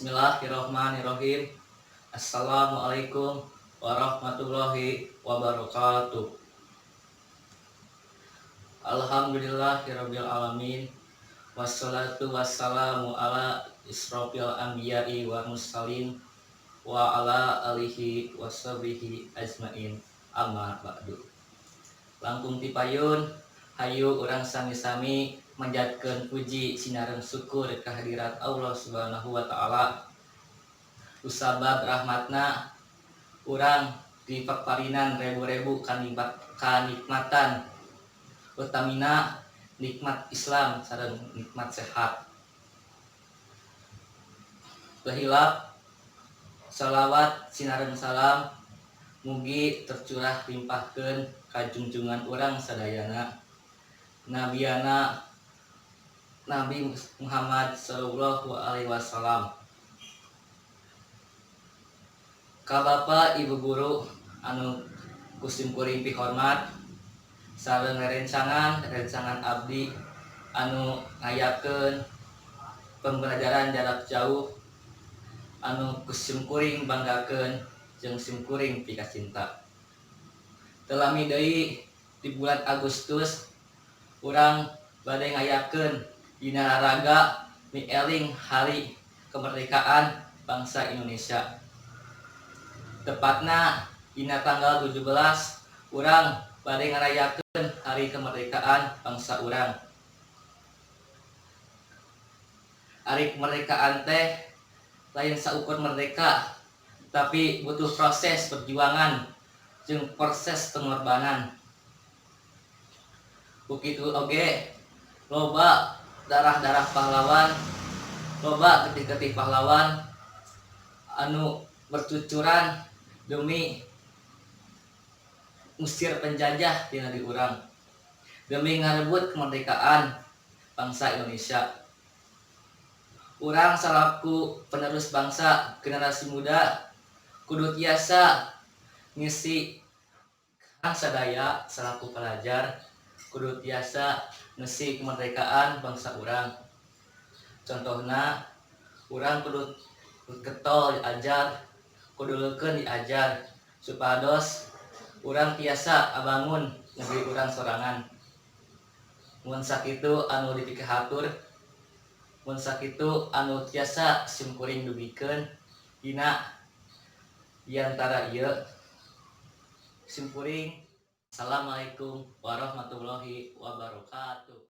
Bismillahirrahmanirrahim. Assalamualaikum warahmatullahi wabarakatuh. Alhamdulillahirabbil alamin. Wassalatu wassalamu ala israfil anbiya'i wa mursalin wa ala alihi washabihi ajmain. Amma ba'du. Langkung tipayun hayu urang sami-sami manjatkeun puji sinareung syukur kehadirat Allah Subhanahu wa taala. Usabab rahmatna urang dipaparinan rebu-rebu kanikmatan utamina nikmat Islam sareng nikmat sehat. Bahilap salawat sinareung salam mugi tercurah limpahkeun ka junjungan urang sadayana nabiana Nabi Muhammad sallallahu alaihi wasallam. Ka Bapak Ibu guru anu kusim kuring pihormat sareng rerencangan abdi anu ngayakeun pembelajaran jarak jauh anu kusim kuring banggakeun jeung sim kuring pika cinta. Telami deui di bulan Agustus urang bade ngayakeun dina raga mieling hari kemerdekaan bangsa Indonesia. Tepatna dina tanggal 17 urang bade ngarayakeun hari kemerdekaan bangsa urang. Hari kemerdekaan teh lain saukur merdeka, tapi butuh proses perjuangan jeung proses pengorbanan. Begitu oge loba darah-darah pahlawan, loba getih-getih pahlawan anu bercucuran demi ngusir penjajah di negeri urang, demi ngarebut kemerdekaan bangsa Indonesia. Urang salaku penerus bangsa generasi muda kudu tiasa ngisi sadaya selaku pelajar kudu tiasa ngisi kemerdekaan bangsa urang. Contohna urang kudu getol diajar, kudu leukeun diajar supados urang tiasa abangun negeri urang sorangan. Mun sakitu anu dipikehatur, mun sakitu anu tiasa sim kuring dugikeun dina diantara ieu sim kuring. Assalamualaikum warahmatullahi wabarakatuh.